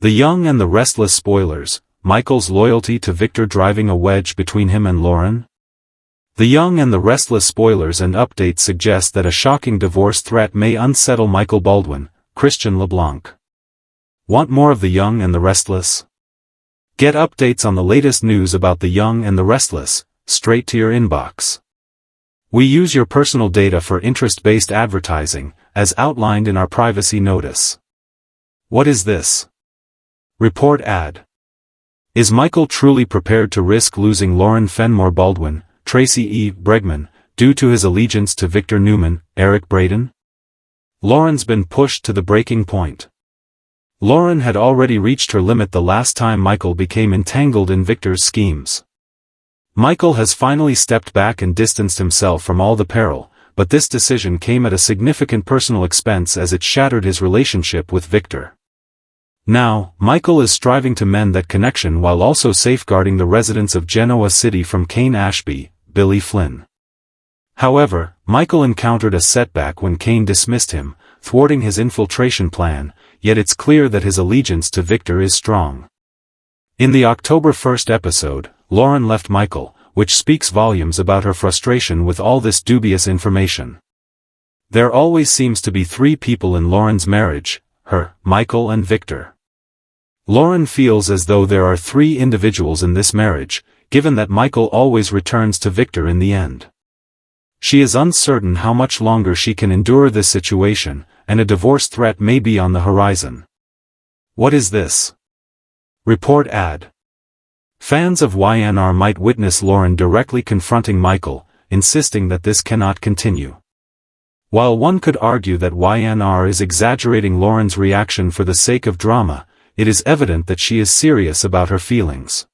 The Young and the Restless spoilers, Michael's loyalty to Victor driving a wedge between him and Lauren? The Young and the Restless spoilers and updates suggest that a shocking divorce threat may unsettle Michael Baldwin, Christian LeBlanc. Want more of The Young and the Restless? Get updates on the latest news about The Young and the Restless, straight to your inbox. We use your personal data for interest-based advertising, as outlined in our privacy notice. What is this? Report ad. Is Michael truly prepared to risk losing Lauren Fenmore Baldwin, Tracy E. Bregman, due to his allegiance to Victor Newman, Eric Braeden? Lauren's been pushed to the breaking point. Lauren had already reached her limit the last time Michael became entangled in Victor's schemes. Michael has finally stepped back and distanced himself from all the peril, but this decision came at a significant personal expense as it shattered his relationship with Victor. Now, Michael is striving to mend that connection while also safeguarding the residents of Genoa City from Kane Ashby, Billy Flynn. However, Michael encountered a setback when Kane dismissed him, thwarting his infiltration plan, yet it's clear that his allegiance to Victor is strong. In the October 1st episode, Lauren left Michael, which speaks volumes about her frustration with all this dubious information. There always seems to be three people in Lauren's marriage: her, Michael and Victor. Lauren feels as though there are three individuals in this marriage, given that Michael always returns to Victor in the end. She is uncertain how much longer she can endure this situation, and a divorce threat may be on the horizon. What is this? Report ad. Fans of Y&R might witness Lauren directly confronting Michael, insisting that this cannot continue. While one could argue that Y&R is exaggerating Lauren's reaction for the sake of drama, it is evident that she is serious about her feelings.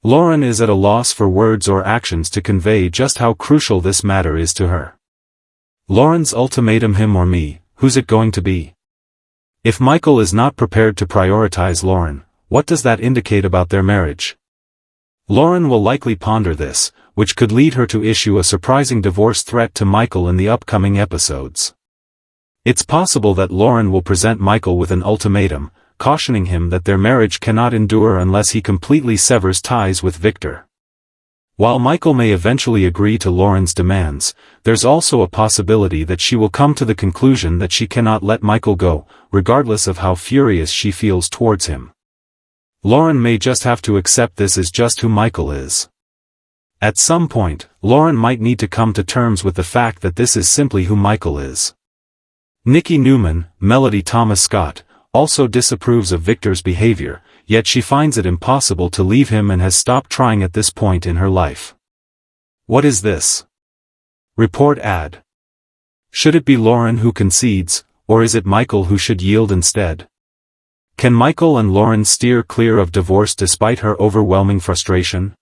Lauren is at a loss for words or actions to convey just how crucial this matter is to her. Lauren's ultimatum: him or me, who's it going to be? If Michael is not prepared to prioritize Lauren, what does that indicate about their marriage? Lauren will likely ponder this, which could lead her to issue a surprising divorce threat to Michael in the upcoming episodes. It's possible that Lauren will present Michael with an ultimatum, cautioning him that their marriage cannot endure unless he completely severs ties with Victor. While Michael may eventually agree to Lauren's demands, there's also a possibility that she will come to the conclusion that she cannot let Michael go, regardless of how furious she feels towards him. Lauren may just have to accept this is just who Michael is. At some point, Lauren might need to come to terms with the fact that this is simply who Michael is. Nikki Newman, Melody Thomas Scott, also disapproves of Victor's behavior, yet she finds it impossible to leave him and has stopped trying at this point in her life. What is this? Report ad. Should it be Lauren who concedes, or is it Michael who should yield instead? Can Michael and Lauren steer clear of divorce despite her overwhelming frustration?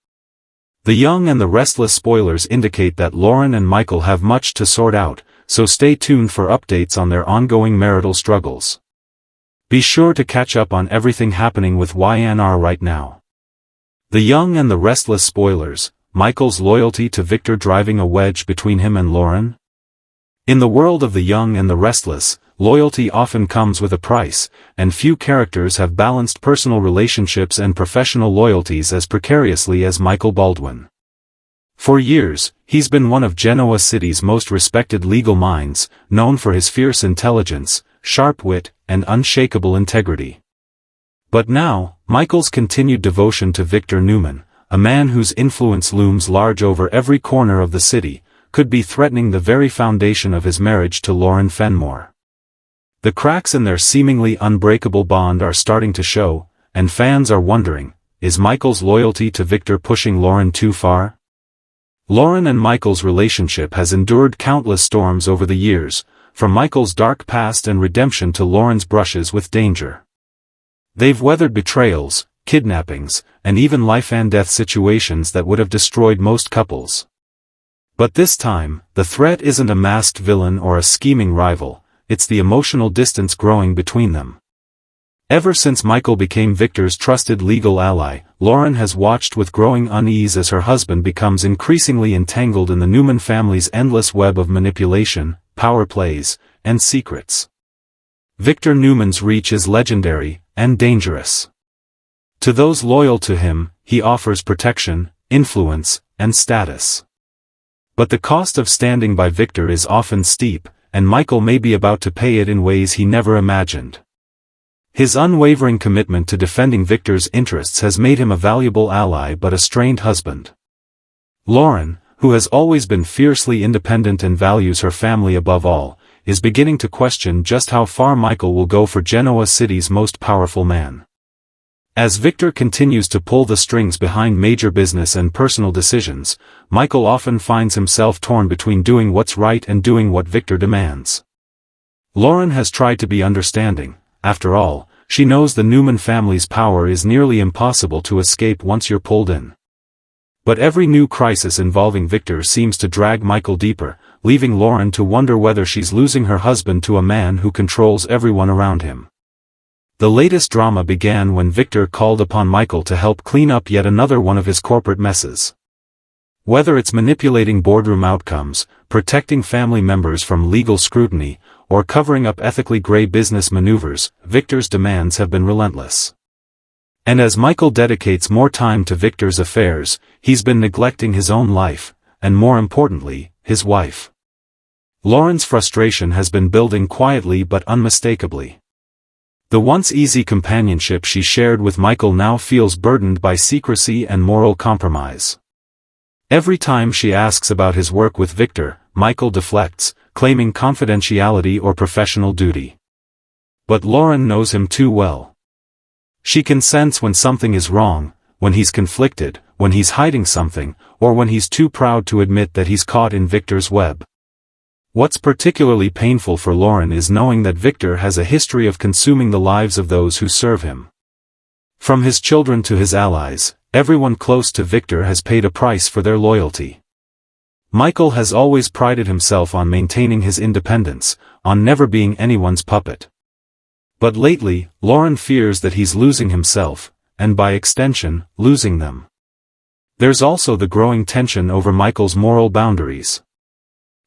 The Young and the Restless spoilers indicate that Lauren and Michael have much to sort out, so stay tuned for updates on their ongoing marital struggles. Be sure to catch up on everything happening with Y&R right now. The Young and the Restless spoilers, Michael's loyalty to Victor driving a wedge between him and Lauren? In the world of The Young and the Restless, loyalty often comes with a price, and few characters have balanced personal relationships and professional loyalties as precariously as Michael Baldwin. For years, he's been one of Genoa City's most respected legal minds, known for his fierce intelligence, sharp wit, and unshakable integrity. But now, Michael's continued devotion to Victor Newman, a man whose influence looms large over every corner of the city, could be threatening the very foundation of his marriage to Lauren Fenmore. The cracks in their seemingly unbreakable bond are starting to show, and fans are wondering, is Michael's loyalty to Victor pushing Lauren too far? Lauren and Michael's relationship has endured countless storms over the years, from Michael's dark past and redemption to Lauren's brushes with danger. They've weathered betrayals, kidnappings, and even life-and-death situations that would have destroyed most couples. But this time, the threat isn't a masked villain or a scheming rival, it's the emotional distance growing between them. Ever since Michael became Victor's trusted legal ally, Lauren has watched with growing unease as her husband becomes increasingly entangled in the Newman family's endless web of manipulation, power plays, and secrets. Victor Newman's reach is legendary, and dangerous. To those loyal to him, he offers protection, influence, and status. But the cost of standing by Victor is often steep, and Michael may be about to pay it in ways he never imagined. His unwavering commitment to defending Victor's interests has made him a valuable ally but a strained husband. Lauren, who has always been fiercely independent and values her family above all, is beginning to question just how far Michael will go for Genoa City's most powerful man. As Victor continues to pull the strings behind major business and personal decisions, Michael often finds himself torn between doing what's right and doing what Victor demands. Lauren has tried to be understanding. After all, she knows the Newman family's power is nearly impossible to escape once you're pulled in. But every new crisis involving Victor seems to drag Michael deeper, leaving Lauren to wonder whether she's losing her husband to a man who controls everyone around him. The latest drama began when Victor called upon Michael to help clean up yet another one of his corporate messes. Whether it's manipulating boardroom outcomes, protecting family members from legal scrutiny, or covering up ethically gray business maneuvers, Victor's demands have been relentless. And as Michael dedicates more time to Victor's affairs, he's been neglecting his own life, and more importantly, his wife. Lauren's frustration has been building quietly but unmistakably. The once easy companionship she shared with Michael now feels burdened by secrecy and moral compromise. Every time she asks about his work with Victor, Michael deflects, claiming confidentiality or professional duty. But Lauren knows him too well. She can sense when something is wrong, when he's conflicted, when he's hiding something, or when he's too proud to admit that he's caught in Victor's web. What's particularly painful for Lauren is knowing that Victor has a history of consuming the lives of those who serve him. From his children to his allies, everyone close to Victor has paid a price for their loyalty. Michael has always prided himself on maintaining his independence, on never being anyone's puppet. But lately, Lauren fears that he's losing himself, and by extension, losing them. There's also the growing tension over Michael's moral boundaries.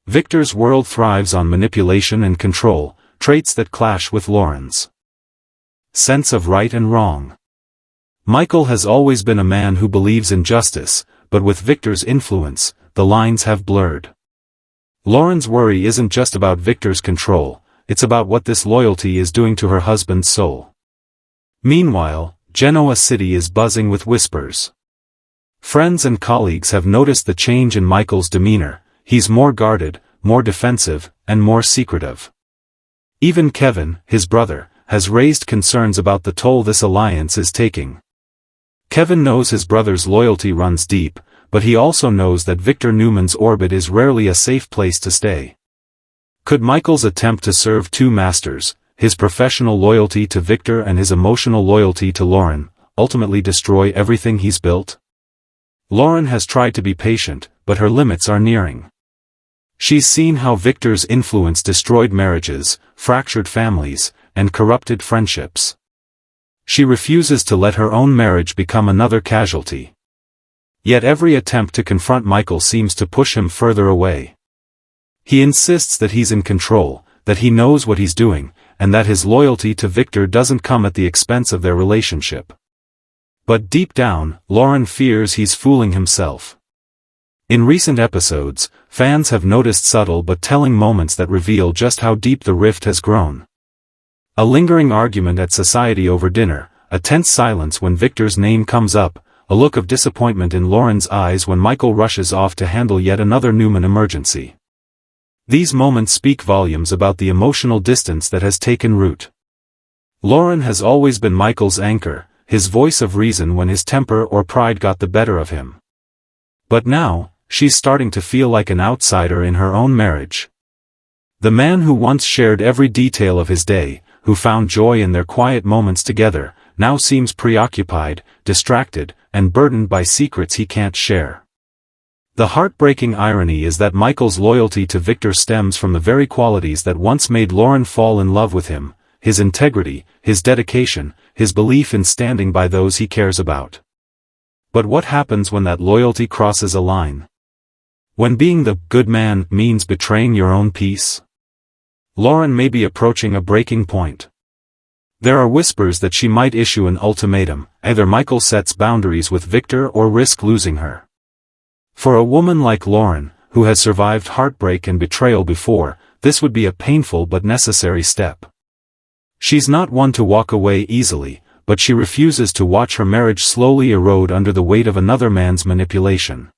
Victor's world thrives on manipulation and control, traits that clash with Lauren's sense of right and wrong. Michael has always been a man who believes in justice, but with Victor's influence, the lines have blurred. Lauren's worry isn't just about Victor's control, it's about what this loyalty is doing to her husband's soul. Meanwhile, Genoa City is buzzing with whispers. Friends and colleagues have noticed the change in Michael's demeanor. He's more guarded, more defensive, and more secretive. Even Kevin, his brother, has raised concerns about the toll this alliance is taking. Kevin knows his brother's loyalty runs deep, but he also knows that Victor Newman's orbit is rarely a safe place to stay. Could Michael's attempt to serve two masters, his professional loyalty to Victor and his emotional loyalty to Lauren, ultimately destroy everything he's built? Lauren has tried to be patient, but her limits are nearing. She's seen how Victor's influence destroyed marriages, fractured families, and corrupted friendships. She refuses to let her own marriage become another casualty. Yet every attempt to confront Michael seems to push him further away. He insists that he's in control, that he knows what he's doing, and that his loyalty to Victor doesn't come at the expense of their relationship. But deep down, Lauren fears he's fooling himself. In recent episodes, fans have noticed subtle but telling moments that reveal just how deep the rift has grown. A lingering argument at society over dinner, a tense silence when Victor's name comes up, a look of disappointment in Lauren's eyes when Michael rushes off to handle yet another Newman emergency. These moments speak volumes about the emotional distance that has taken root. Lauren has always been Michael's anchor, his voice of reason when his temper or pride got the better of him. But now, she's starting to feel like an outsider in her own marriage. The man who once shared every detail of his day, who found joy in their quiet moments together, now seems preoccupied, distracted, and burdened by secrets he can't share. The heartbreaking irony is that Michael's loyalty to Victor stems from the very qualities that once made Lauren fall in love with him: his integrity, his dedication, his belief in standing by those he cares about. But what happens when that loyalty crosses a line? When being the good man means betraying your own peace? Lauren may be approaching a breaking point. There are whispers that she might issue an ultimatum: either Michael sets boundaries with Victor or risk losing her. For a woman like Lauren, who has survived heartbreak and betrayal before, this would be a painful but necessary step. She's not one to walk away easily, but she refuses to watch her marriage slowly erode under the weight of another man's manipulation.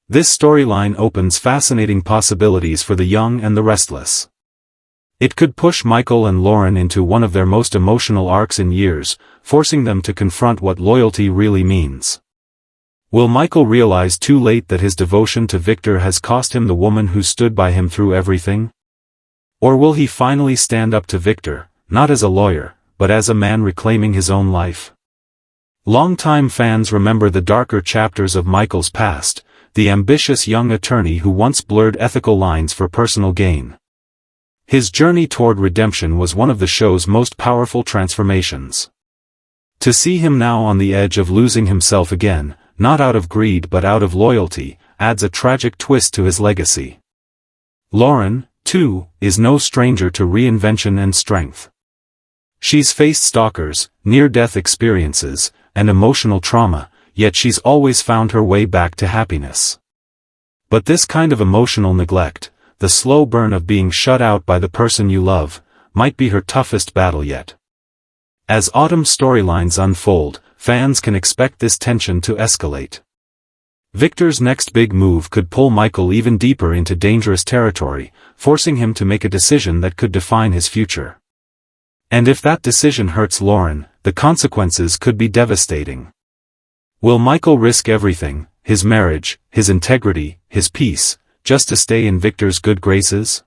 This storyline opens fascinating possibilities for the young and the restless. It could push Michael and Lauren into one of their most emotional arcs in years, forcing them to confront what loyalty really means. Will Michael realize too late that his devotion to Victor has cost him the woman who stood by him through everything? Or will he finally stand up to Victor, not as a lawyer, but as a man reclaiming his own life? Longtime fans remember the darker chapters of Michael's past, the ambitious young attorney who once blurred ethical lines for personal gain. His journey toward redemption was one of the show's most powerful transformations. To see him now on the edge of losing himself again, not out of greed but out of loyalty, adds a tragic twist to his legacy. Lauren, too, is no stranger to reinvention and strength. She's faced stalkers, near-death experiences, and emotional trauma, yet she's always found her way back to happiness. But this kind of emotional neglect, the slow burn of being shut out by the person you love, might be her toughest battle yet. As autumn's storylines unfold, fans can expect this tension to escalate. Victor's next big move could pull Michael even deeper into dangerous territory, forcing him to make a decision that could define his future. And if that decision hurts Lauren, the consequences could be devastating. Will Michael risk everything, his marriage, his integrity, his peace, just to stay in Victor's good graces?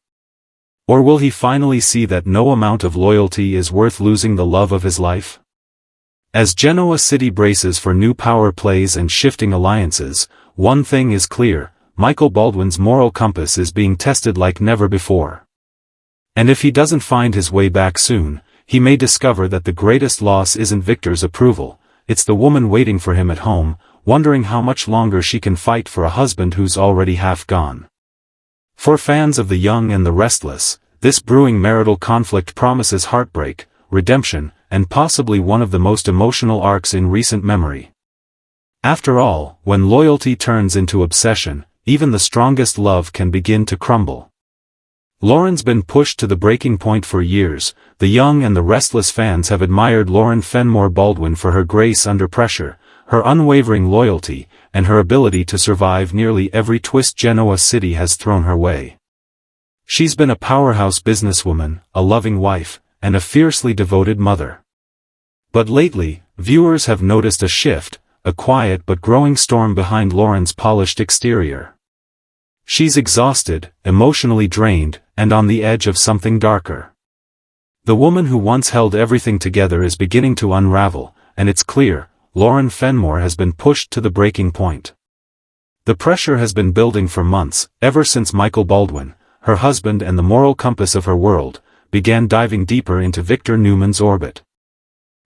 Or will he finally see that no amount of loyalty is worth losing the love of his life? As Genoa City braces for new power plays and shifting alliances, one thing is clear: Michael Baldwin's moral compass is being tested like never before. And if he doesn't find his way back soon, he may discover that the greatest loss isn't Victor's approval, it's the woman waiting for him at home, wondering how much longer she can fight for a husband who's already half gone. For fans of the young and the restless, this brewing marital conflict promises heartbreak, redemption, and possibly one of the most emotional arcs in recent memory. After all, when loyalty turns into obsession, even the strongest love can begin to crumble. Lauren's been pushed to the breaking point for years. The young and the restless fans have admired Lauren Fenmore Baldwin for her grace under pressure, her unwavering loyalty, and her ability to survive nearly every twist Genoa City has thrown her way. She's been a powerhouse businesswoman, a loving wife, and a fiercely devoted mother. But lately, viewers have noticed a shift, a quiet but growing storm behind Lauren's polished exterior. She's exhausted, emotionally drained, and on the edge of something darker. The woman who once held everything together is beginning to unravel, and it's clear, Lauren Fenmore has been pushed to the breaking point. The pressure has been building for months, ever since Michael Baldwin, her husband and the moral compass of her world, began diving deeper into Victor Newman's orbit.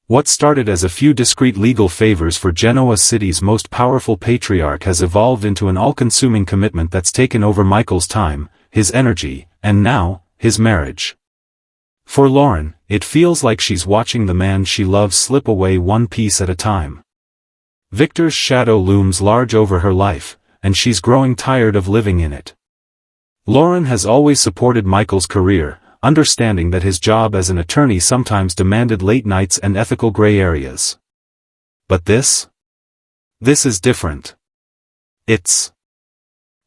What started as a few discreet legal favors for Genoa City's most powerful patriarch has evolved into an all-consuming commitment that's taken over Michael's time, his energy, and now, his marriage. For Lauren, it feels like she's watching the man she loves slip away one piece at a time. Victor's shadow looms large over her life, and she's growing tired of living in it. Lauren has always supported Michael's career, understanding that his job as an attorney sometimes demanded late nights and ethical gray areas. But this is different. It's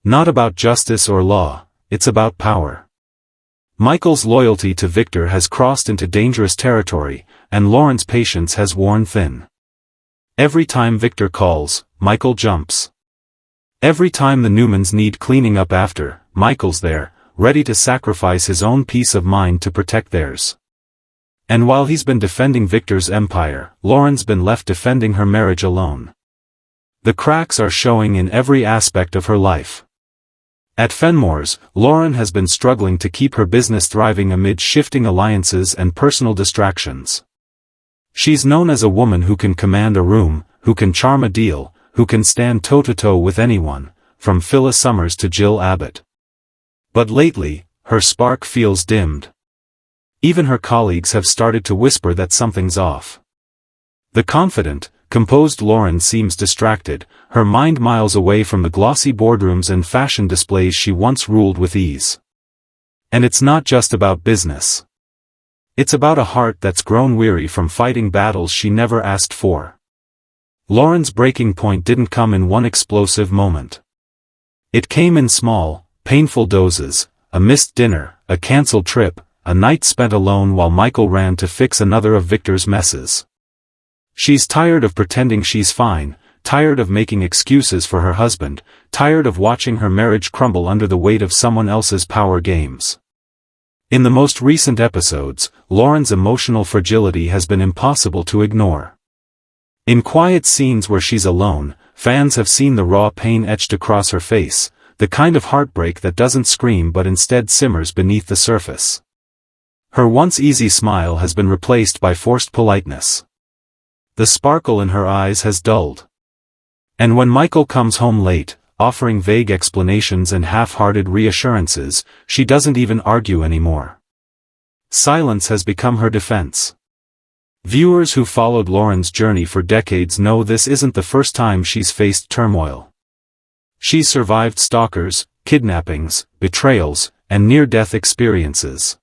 not about justice or law, it's about power. Michael's loyalty to Victor has crossed into dangerous territory, and Lauren's patience has worn thin. Every time Victor calls, Michael jumps. Every time the Newmans need cleaning up after, Michael's there, ready to sacrifice his own peace of mind to protect theirs. And while he's been defending Victor's empire, Lauren's been left defending her marriage alone. The cracks are showing in every aspect of her life. At Fenmore's, Lauren has been struggling to keep her business thriving amid shifting alliances and personal distractions. She's known as a woman who can command a room, who can charm a deal, who can stand toe-to-toe with anyone, from Phyllis Summers to Jill Abbott. But lately, her spark feels dimmed. Even her colleagues have started to whisper that something's off. The confident, composed Lauren seems distracted, her mind miles away from the glossy boardrooms and fashion displays she once ruled with ease. And it's not just about business. It's about a heart that's grown weary from fighting battles she never asked for. Lauren's breaking point didn't come in one explosive moment. It came in small, painful doses, a missed dinner, a cancelled trip, a night spent alone while Michael ran to fix another of Victor's messes. She's tired of pretending she's fine, tired of making excuses for her husband, tired of watching her marriage crumble under the weight of someone else's power games. In the most recent episodes, Lauren's emotional fragility has been impossible to ignore. In quiet scenes where she's alone, fans have seen the raw pain etched across her face, the kind of heartbreak that doesn't scream but instead simmers beneath the surface. Her once easy smile has been replaced by forced politeness. The sparkle in her eyes has dulled. And when Michael comes home late, offering vague explanations and half-hearted reassurances, she doesn't even argue anymore. Silence has become her defense. Viewers who followed Lauren's journey for decades know this isn't the first time she's faced turmoil. She's survived stalkers, kidnappings, betrayals, and near-death experiences.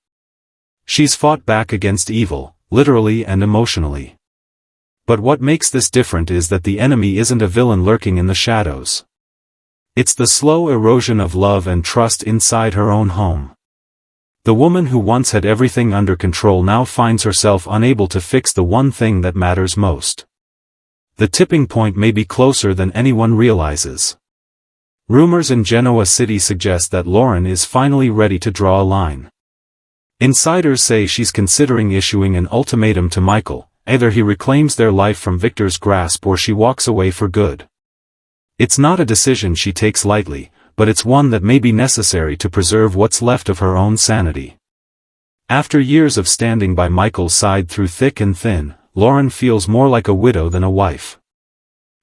She's fought back against evil, literally and emotionally. But what makes this different is that the enemy isn't a villain lurking in the shadows. It's the slow erosion of love and trust inside her own home. The woman who once had everything under control now finds herself unable to fix the one thing that matters most. The tipping point may be closer than anyone realizes. Rumors in Genoa City suggest that Lauren is finally ready to draw a line. Insiders say she's considering issuing an ultimatum to Michael. Either he reclaims their life from Victor's grasp or she walks away for good. It's not a decision she takes lightly, but it's one that may be necessary to preserve what's left of her own sanity. After years of standing by Michael's side through thick and thin, Lauren feels more like a widow than a wife.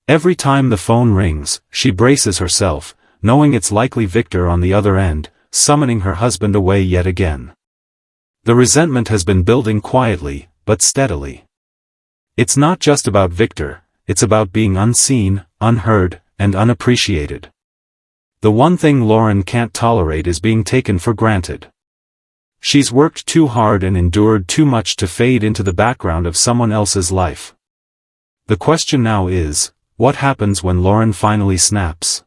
Every time the phone rings, she braces herself, knowing it's likely Victor on the other end, summoning her husband away yet again. The resentment has been building quietly, but steadily. It's not just about Victor, it's about being unseen, unheard, and unappreciated. The one thing Lauren can't tolerate is being taken for granted. She's worked too hard and endured too much to fade into the background of someone else's life. The question now is, what happens when Lauren finally snaps?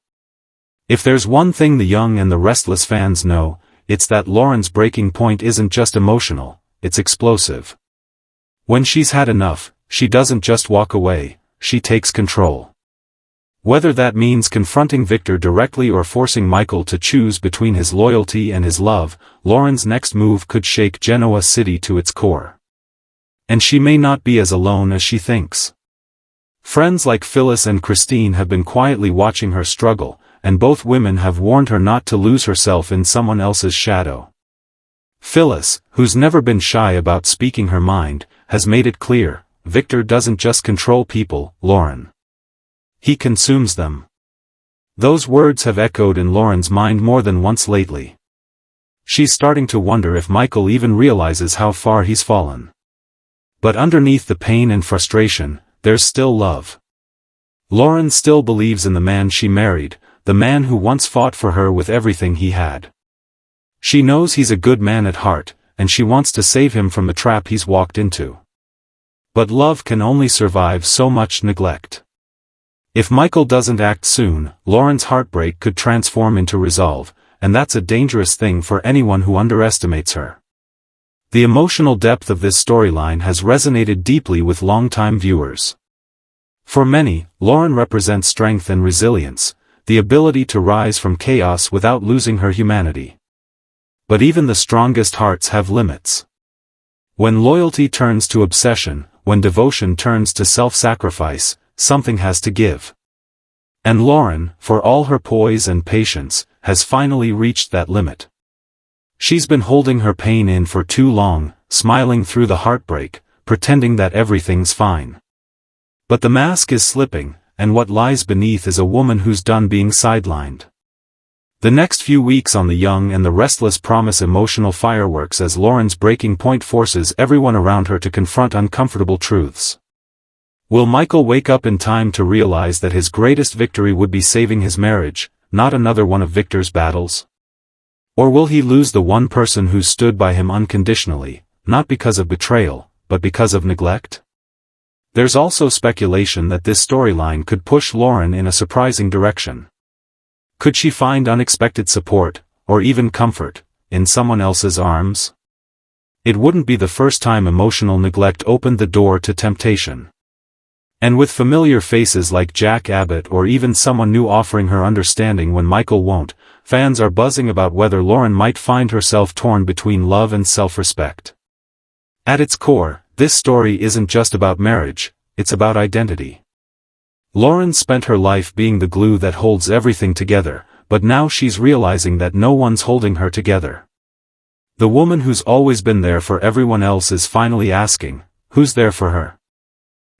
If there's one thing the young and the restless fans know, it's that Lauren's breaking point isn't just emotional, it's explosive. When she's had enough, she doesn't just walk away, she takes control. Whether that means confronting Victor directly or forcing Michael to choose between his loyalty and his love, Lauren's next move could shake Genoa City to its core. And she may not be as alone as she thinks. Friends like Phyllis and Christine have been quietly watching her struggle, and both women have warned her not to lose herself in someone else's shadow. Phyllis, who's never been shy about speaking her mind, has made it clear, Victor doesn't just control people, Lauren. He consumes them. Those words have echoed in Lauren's mind more than once lately. She's starting to wonder if Michael even realizes how far he's fallen. But underneath the pain and frustration, there's still love. Lauren still believes in the man she married, the man who once fought for her with everything he had. She knows he's a good man at heart, and she wants to save him from the trap he's walked into. But love can only survive so much neglect. If Michael doesn't act soon, Lauren's heartbreak could transform into resolve, and that's a dangerous thing for anyone who underestimates her. The emotional depth of this storyline has resonated deeply with longtime viewers. For many, Lauren represents strength and resilience, the ability to rise from chaos without losing her humanity. But even the strongest hearts have limits. When loyalty turns to obsession, when devotion turns to self-sacrifice, something has to give. And Lauren, for all her poise and patience, has finally reached that limit. She's been holding her pain in for too long, smiling through the heartbreak, pretending that everything's fine. But the mask is slipping, and what lies beneath is a woman who's done being sidelined. The next few weeks on The Young and the Restless promise emotional fireworks as Lauren's breaking point forces everyone around her to confront uncomfortable truths. Will Michael wake up in time to realize that his greatest victory would be saving his marriage, not another one of Victor's battles? Or will he lose the one person who stood by him unconditionally, not because of betrayal, but because of neglect? There's also speculation that this storyline could push Lauren in a surprising direction. Could she find unexpected support, or even comfort, in someone else's arms? It wouldn't be the first time emotional neglect opened the door to temptation. And with familiar faces like Jack Abbott or even someone new offering her understanding when Michael won't, fans are buzzing about whether Lauren might find herself torn between love and self-respect. At its core, this story isn't just about marriage, it's about identity. Lauren spent her life being the glue that holds everything together, but now she's realizing that no one's holding her together. The woman who's always been there for everyone else is finally asking, who's there for her?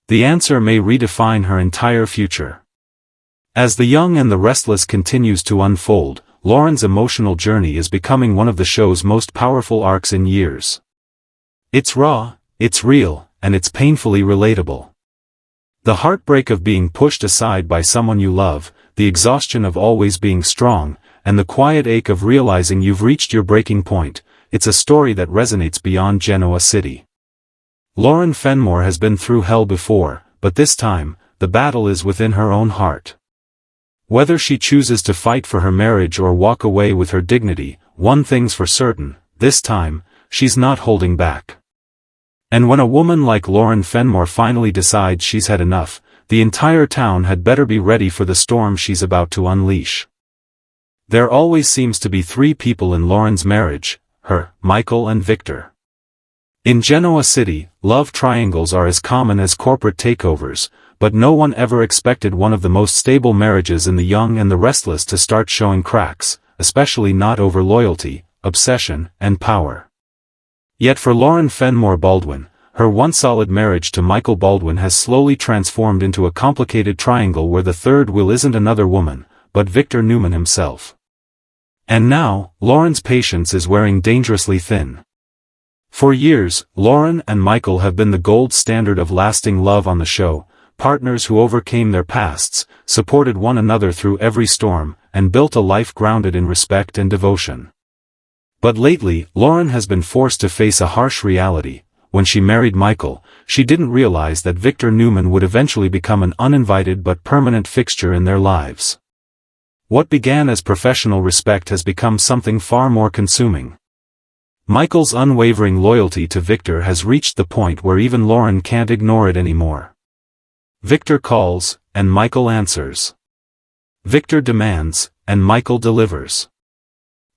The answer may redefine her entire future. As The Young and the Restless continues to unfold, Lauren's emotional journey is becoming one of the show's most powerful arcs in years. It's raw, it's real, and it's painfully relatable. The heartbreak of being pushed aside by someone you love, the exhaustion of always being strong, and the quiet ache of realizing you've reached your breaking point, it's a story that resonates beyond Genoa City. Lauren Fenmore has been through hell before, but this time, the battle is within her own heart. Whether she chooses to fight for her marriage or walk away with her dignity, one thing's for certain, this time, she's not holding back. And when a woman like Lauren Fenmore finally decides she's had enough, the entire town had better be ready for the storm she's about to unleash. There always seems to be three people in Lauren's marriage, her, Michael and Victor. In Genoa City, love triangles are as common as corporate takeovers, but no one ever expected one of the most stable marriages in The Young and the Restless to start showing cracks, especially not over loyalty, obsession, and power. Yet for Lauren Fenmore Baldwin, her once solid marriage to Michael Baldwin has slowly transformed into a complicated triangle where the third wheel isn't another woman, but Victor Newman himself. And now, Lauren's patience is wearing dangerously thin. For years, Lauren and Michael have been the gold standard of lasting love on the show, partners who overcame their pasts, supported one another through every storm, and built a life grounded in respect and devotion. But lately, Lauren has been forced to face a harsh reality. When she married Michael, she didn't realize that Victor Newman would eventually become an uninvited but permanent fixture in their lives. What began as professional respect has become something far more consuming. Michael's unwavering loyalty to Victor has reached the point where even Lauren can't ignore it anymore. Victor calls, and Michael answers. Victor demands, and Michael delivers.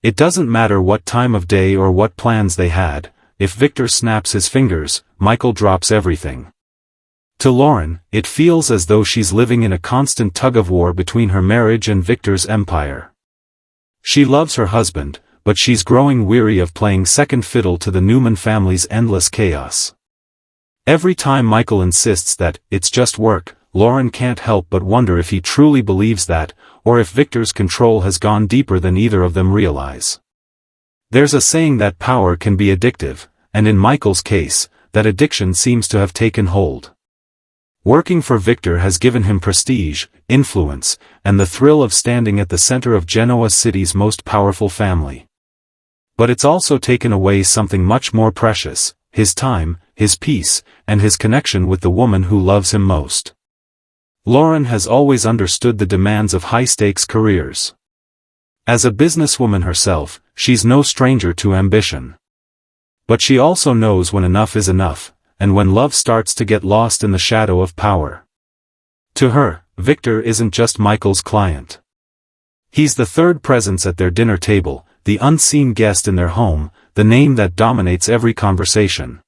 It doesn't matter what time of day or what plans they had, if Victor snaps his fingers, Michael drops everything. To Lauren, it feels as though she's living in a constant tug-of-war between her marriage and Victor's empire. She loves her husband, but she's growing weary of playing second fiddle to the Newman family's endless chaos. Every time Michael insists that it's just work, Lauren can't help but wonder if he truly believes that, or if Victor's control has gone deeper than either of them realize. There's a saying that power can be addictive, and in Michael's case, that addiction seems to have taken hold. Working for Victor has given him prestige, influence, and the thrill of standing at the center of Genoa City's most powerful family. But it's also taken away something much more precious, his time, his peace, and his connection with the woman who loves him most. Lauren has always understood the demands of high-stakes careers. As a businesswoman herself, she's no stranger to ambition. But she also knows when enough is enough, and when love starts to get lost in the shadow of power. To her, Victor isn't just Michael's client. He's the third presence at their dinner table, the unseen guest in their home, the name that dominates every conversation.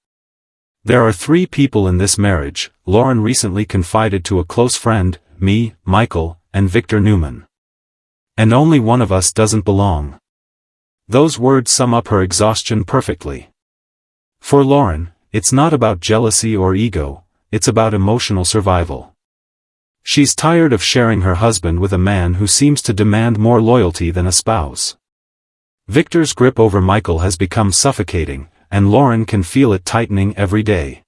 There are three people in this marriage, Lauren recently confided to a close friend, me, Michael, and Victor Newman. And only one of us doesn't belong. Those words sum up her exhaustion perfectly. For Lauren, it's not about jealousy or ego, it's about emotional survival. She's tired of sharing her husband with a man who seems to demand more loyalty than a spouse. Victor's grip over Michael has become suffocating, and Lauren can feel it tightening every day.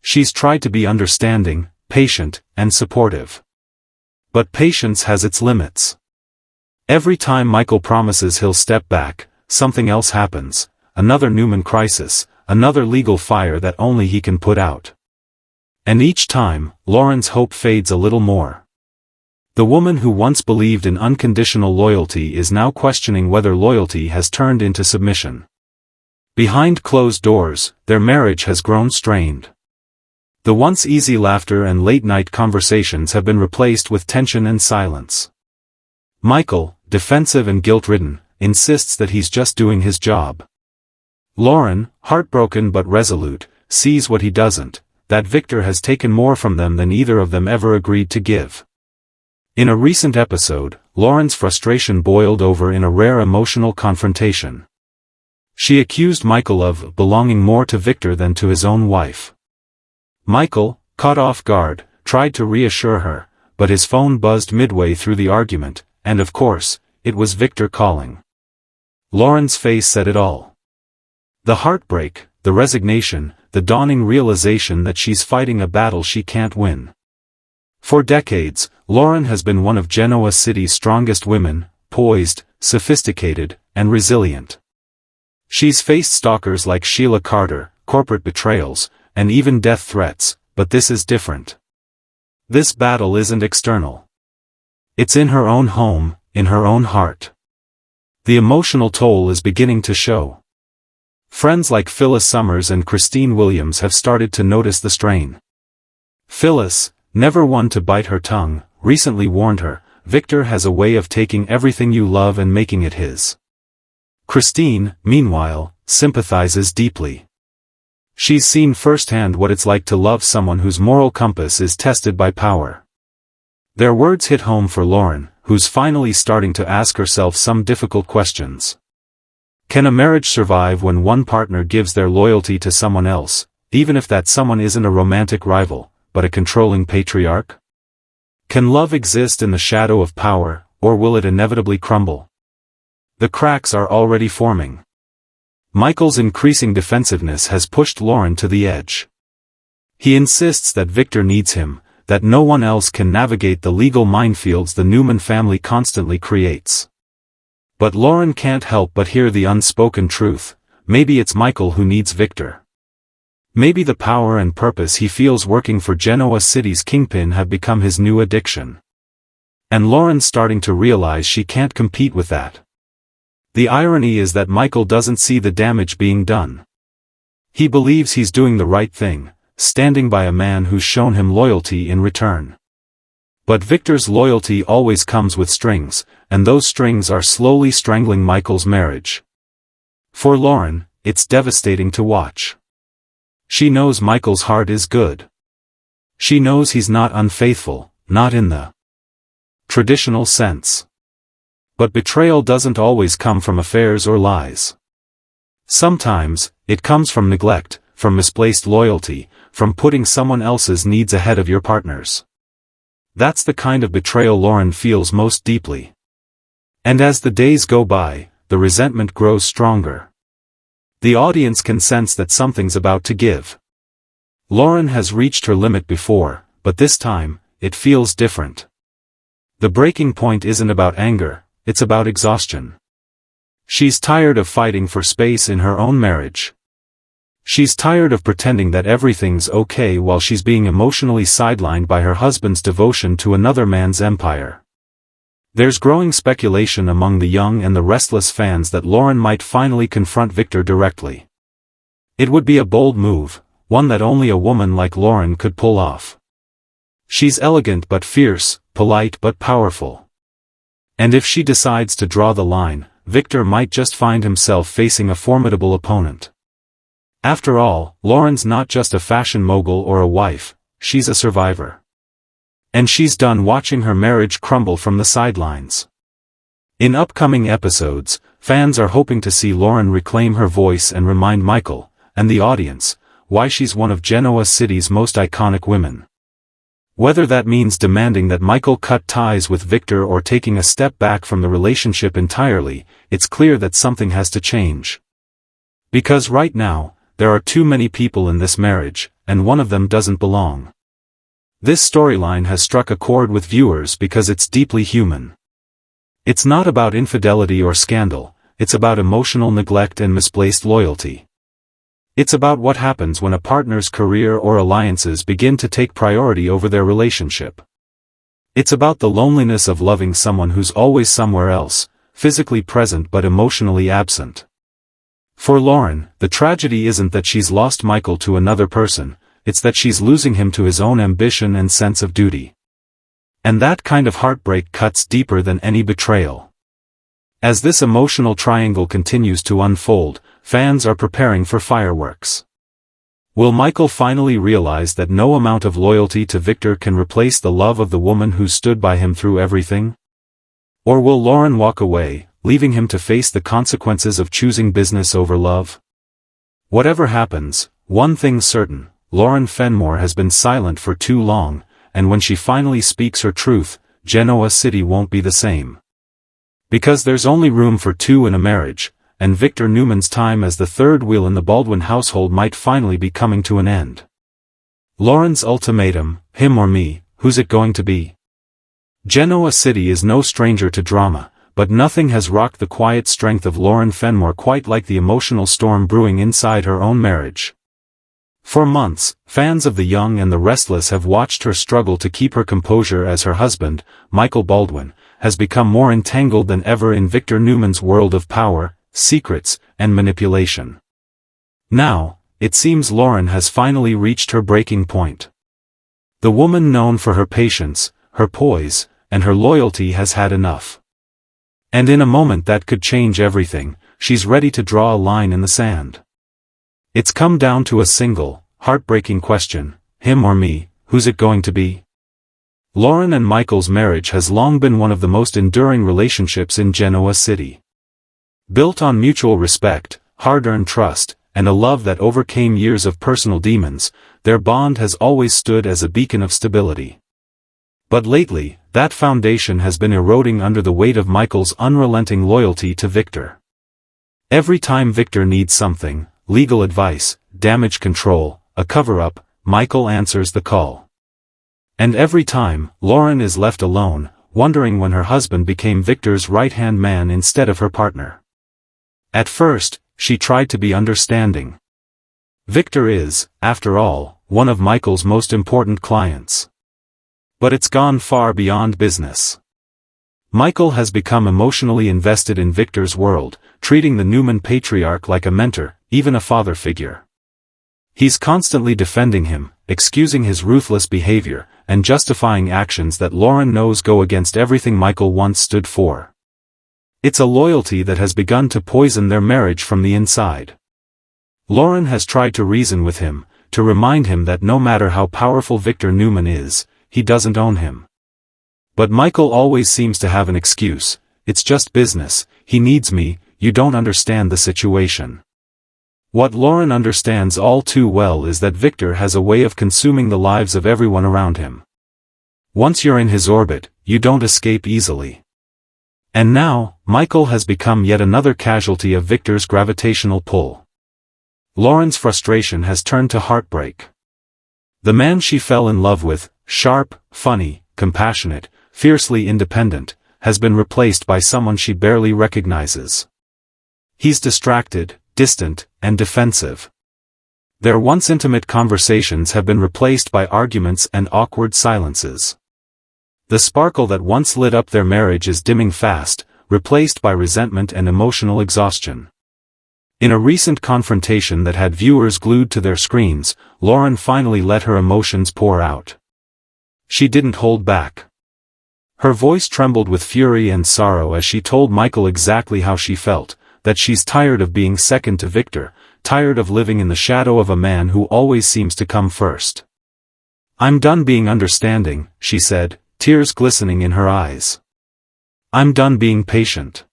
She's tried to be understanding, patient, and supportive. But patience has its limits. Every time Michael promises he'll step back, something else happens, another Newman crisis, another legal fire that only he can put out. And each time, Lauren's hope fades a little more. The woman who once believed in unconditional loyalty is now questioning whether loyalty has turned into submission. Behind closed doors, their marriage has grown strained. The once easy laughter and late-night conversations have been replaced with tension and silence. Michael, defensive and guilt-ridden, insists that he's just doing his job. Lauren, heartbroken but resolute, sees what he doesn't, that Victor has taken more from them than either of them ever agreed to give. In a recent episode, Lauren's frustration boiled over in a rare emotional confrontation. She accused Michael of belonging more to Victor than to his own wife. Michael, caught off guard, tried to reassure her, but his phone buzzed midway through the argument, and of course, it was Victor calling. Lauren's face said it all. The heartbreak, the resignation, the dawning realization that she's fighting a battle she can't win. For decades, Lauren has been one of Genoa City's strongest women, poised, sophisticated, and resilient. She's faced stalkers like Sheila Carter, corporate betrayals, and even death threats, but this is different. This battle isn't external. It's in her own home, in her own heart. The emotional toll is beginning to show. Friends like Phyllis Summers and Christine Williams have started to notice the strain. Phyllis, never one to bite her tongue, recently warned her, Victor has a way of taking everything you love and making it his. Christine, meanwhile, sympathizes deeply. She's seen firsthand what it's like to love someone whose moral compass is tested by power. Their words hit home for Lauren, who's finally starting to ask herself some difficult questions. Can a marriage survive when one partner gives their loyalty to someone else, even if that someone isn't a romantic rival, but a controlling patriarch? Can love exist in the shadow of power, or will it inevitably crumble? The cracks are already forming. Michael's increasing defensiveness has pushed Lauren to the edge. He insists that Victor needs him, that no one else can navigate the legal minefields the Newman family constantly creates. But Lauren can't help but hear the unspoken truth, maybe it's Michael who needs Victor. Maybe the power and purpose he feels working for Genoa City's kingpin have become his new addiction. And Lauren's starting to realize she can't compete with that. The irony is that Michael doesn't see the damage being done. He believes he's doing the right thing, standing by a man who's shown him loyalty in return. But Victor's loyalty always comes with strings, and those strings are slowly strangling Michael's marriage. For Lauren, it's devastating to watch. She knows Michael's heart is good. She knows he's not unfaithful, not in the traditional sense. But betrayal doesn't always come from affairs or lies. Sometimes, it comes from neglect, from misplaced loyalty, from putting someone else's needs ahead of your partner's. That's the kind of betrayal Lauren feels most deeply. And as the days go by, the resentment grows stronger. The audience can sense that something's about to give. Lauren has reached her limit before, but this time, it feels different. The breaking point isn't about anger, it's about exhaustion. She's tired of fighting for space in her own marriage. She's tired of pretending that everything's okay while she's being emotionally sidelined by her husband's devotion to another man's empire. There's growing speculation among the young and the restless fans that Lauren might finally confront Victor directly. It would be a bold move, one that only a woman like Lauren could pull off. She's elegant but fierce, polite but powerful. And if she decides to draw the line, Victor might just find himself facing a formidable opponent. After all, Lauren's not just a fashion mogul or a wife, she's a survivor. And she's done watching her marriage crumble from the sidelines. In upcoming episodes, fans are hoping to see Lauren reclaim her voice and remind Michael, and the audience, why she's one of Genoa City's most iconic women. Whether that means demanding that Michael cut ties with Victor or taking a step back from the relationship entirely, it's clear that something has to change. Because right now, there are too many people in this marriage, and one of them doesn't belong. This storyline has struck a chord with viewers because it's deeply human. It's not about infidelity or scandal, it's about emotional neglect and misplaced loyalty. It's about what happens when a partner's career or alliances begin to take priority over their relationship. It's about the loneliness of loving someone who's always somewhere else, physically present but emotionally absent. For Lauren, the tragedy isn't that she's lost Michael to another person, it's that she's losing him to his own ambition and sense of duty. And that kind of heartbreak cuts deeper than any betrayal. As this emotional triangle continues to unfold, fans are preparing for fireworks. Will Michael finally realize that no amount of loyalty to Victor can replace the love of the woman who stood by him through everything? Or will Lauren walk away, leaving him to face the consequences of choosing business over love? Whatever happens, one thing's certain, Lauren Fenmore has been silent for too long, and when she finally speaks her truth, Genoa City won't be the same. Because there's only room for two in a marriage, and Victor Newman's time as the third wheel in the Baldwin household might finally be coming to an end. Lauren's ultimatum, him or me, who's it going to be? Genoa City is no stranger to drama, but nothing has rocked the quiet strength of Lauren Fenmore quite like the emotional storm brewing inside her own marriage. For months, fans of The Young and the Restless have watched her struggle to keep her composure as her husband, Michael Baldwin, has become more entangled than ever in Victor Newman's world of power, secrets, and manipulation. Now, it seems Lauren has finally reached her breaking point. The woman known for her patience, her poise, and her loyalty has had enough. And in a moment that could change everything, she's ready to draw a line in the sand. It's come down to a single, heartbreaking question, him or me, who's it going to be? Lauren and Michael's marriage has long been one of the most enduring relationships in Genoa City. Built on mutual respect, hard-earned trust, and a love that overcame years of personal demons, their bond has always stood as a beacon of stability. But lately, that foundation has been eroding under the weight of Michael's unrelenting loyalty to Victor. Every time Victor needs something, legal advice, damage control, a cover-up, Michael answers the call. And every time, Lauren is left alone, wondering when her husband became Victor's right-hand man instead of her partner. At first, she tried to be understanding. Victor is, after all, one of Michael's most important clients. But it's gone far beyond business. Michael has become emotionally invested in Victor's world, treating the Newman patriarch like a mentor, even a father figure. He's constantly defending him, excusing his ruthless behavior, and justifying actions that Lauren knows go against everything Michael once stood for. It's a loyalty that has begun to poison their marriage from the inside. Lauren has tried to reason with him, to remind him that no matter how powerful Victor Newman is, he doesn't own him. But Michael always seems to have an excuse, it's just business, he needs me, you don't understand the situation. What Lauren understands all too well is that Victor has a way of consuming the lives of everyone around him. Once you're in his orbit, you don't escape easily. And now, Michael has become yet another casualty of Victor's gravitational pull. Lauren's frustration has turned to heartbreak. The man she fell in love with, sharp, funny, compassionate, fiercely independent, has been replaced by someone she barely recognizes. He's distracted, distant, and defensive. Their once intimate conversations have been replaced by arguments and awkward silences. The sparkle that once lit up their marriage is dimming fast, replaced by resentment and emotional exhaustion. In a recent confrontation that had viewers glued to their screens, Lauren finally let her emotions pour out. She didn't hold back. Her voice trembled with fury and sorrow as she told Michael exactly how she felt, that she's tired of being second to Victor, tired of living in the shadow of a man who always seems to come first. I'm done being understanding, she said, tears glistening in her eyes. I'm done being patient.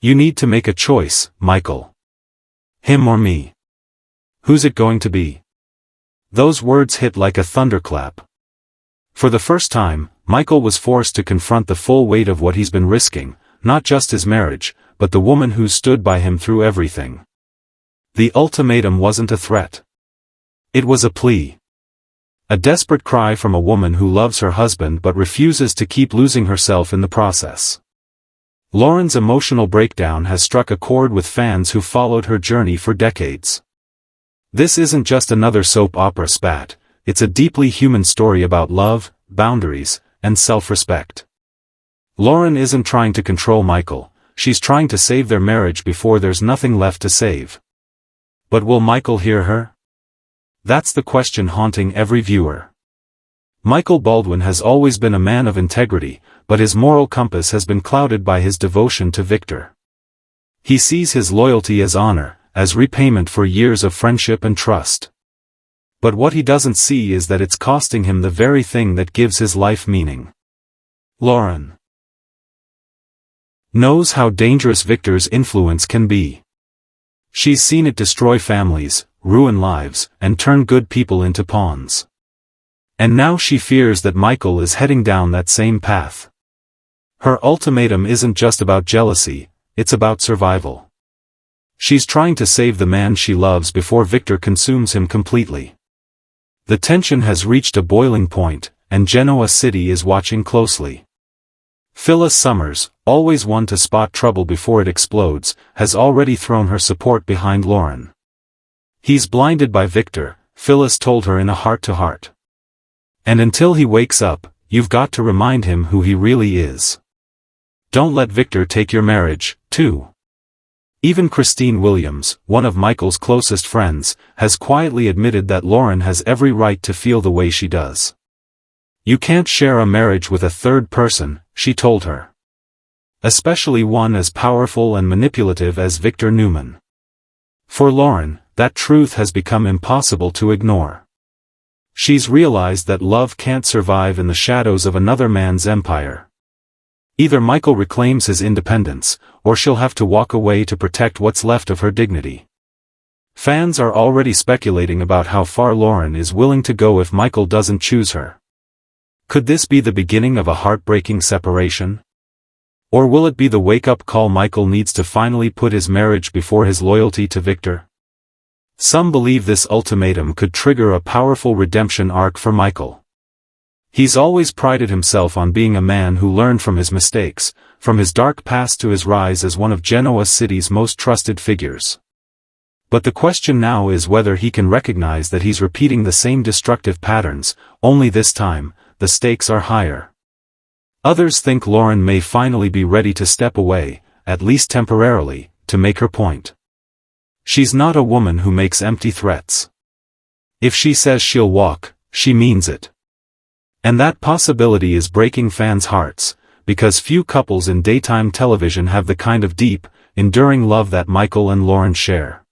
You need to make a choice, Michael. Him or me. Who's it going to be? Those words hit like a thunderclap. For the first time, Michael was forced to confront the full weight of what he's been risking, not just his marriage, but the woman who stood by him through everything. The ultimatum wasn't a threat. It was a plea. A desperate cry from a woman who loves her husband but refuses to keep losing herself in the process. Lauren's emotional breakdown has struck a chord with fans who followed her journey for decades. This isn't just another soap opera spat, it's a deeply human story about love, boundaries, and self-respect. Lauren isn't trying to control Michael, she's trying to save their marriage before there's nothing left to save. But will Michael hear her? That's the question haunting every viewer. Michael Baldwin has always been a man of integrity, but his moral compass has been clouded by his devotion to Victor. He sees his loyalty as honor, as repayment for years of friendship and trust. But what he doesn't see is that it's costing him the very thing that gives his life meaning. Lauren knows how dangerous Victor's influence can be. She's seen it destroy families, ruin lives, and turn good people into pawns. And now she fears that Michael is heading down that same path. Her ultimatum isn't just about jealousy, it's about survival. She's trying to save the man she loves before Victor consumes him completely. The tension has reached a boiling point, and Genoa City is watching closely. Phyllis Summers, always one to spot trouble before it explodes, has already thrown her support behind Lauren. He's blinded by Victor, Phyllis told her in a heart-to-heart. And until he wakes up, you've got to remind him who he really is. Don't let Victor take your marriage, too. Even Christine Williams, one of Michael's closest friends, has quietly admitted that Lauren has every right to feel the way she does. You can't share a marriage with a third person, she told her. Especially one as powerful and manipulative as Victor Newman. For Lauren, that truth has become impossible to ignore. She's realized that love can't survive in the shadows of another man's empire. Either Michael reclaims his independence, or she'll have to walk away to protect what's left of her dignity. Fans are already speculating about how far Lauren is willing to go if Michael doesn't choose her. Could this be the beginning of a heartbreaking separation? Or will it be the wake-up call Michael needs to finally put his marriage before his loyalty to Victor? Some believe this ultimatum could trigger a powerful redemption arc for Michael. He's always prided himself on being a man who learned from his mistakes, from his dark past to his rise as one of Genoa City's most trusted figures. But the question now is whether he can recognize that he's repeating the same destructive patterns, only this time, the stakes are higher. Others think Lauren may finally be ready to step away, at least temporarily, to make her point. She's not a woman who makes empty threats. If she says she'll walk, she means it. And that possibility is breaking fans' hearts, because few couples in daytime television have the kind of deep, enduring love that Michael and Lauren share.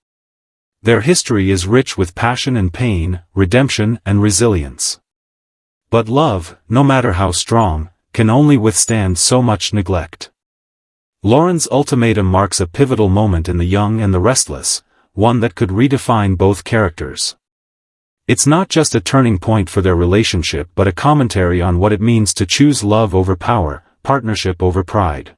Their history is rich with passion and pain, redemption and resilience. But love, no matter how strong, can only withstand so much neglect. Lauren's ultimatum marks a pivotal moment in The Young and the Restless, one that could redefine both characters. It's not just a turning point for their relationship but a commentary on what it means to choose love over power, partnership over pride.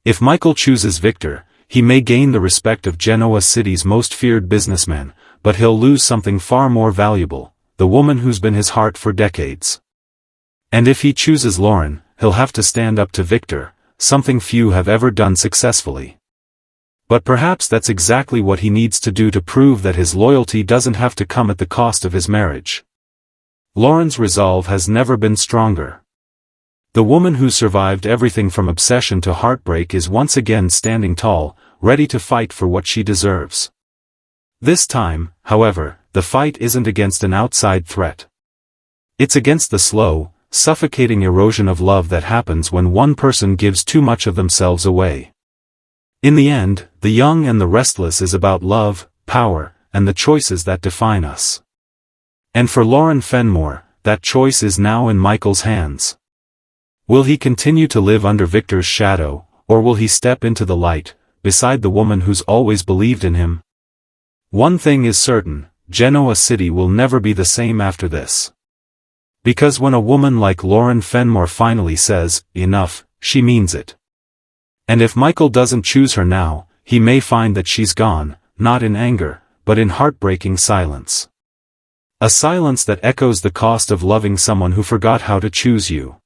If Michael chooses Victor, he may gain the respect of Genoa City's most feared businessman, but he'll lose something far more valuable, the woman who's been his heart for decades. And if he chooses Lauren, he'll have to stand up to Victor, something few have ever done successfully. But perhaps that's exactly what he needs to do to prove that his loyalty doesn't have to come at the cost of his marriage. Lauren's resolve has never been stronger. The woman who survived everything from obsession to heartbreak is once again standing tall, ready to fight for what she deserves. This time, however, the fight isn't against an outside threat. It's against the slow, suffocating erosion of love that happens when one person gives too much of themselves away. In the end, The Young and the Restless is about love, power, and the choices that define us. And for Lauren Fenmore, that choice is now in Michael's hands. Will he continue to live under Victor's shadow, or will he step into the light, beside the woman who's always believed in him? One thing is certain, Genoa City will never be the same after this. Because when a woman like Lauren Fenmore finally says, enough, she means it. And if Michael doesn't choose her now, he may find that she's gone, not in anger, but in heartbreaking silence. A silence that echoes the cost of loving someone who forgot how to choose you.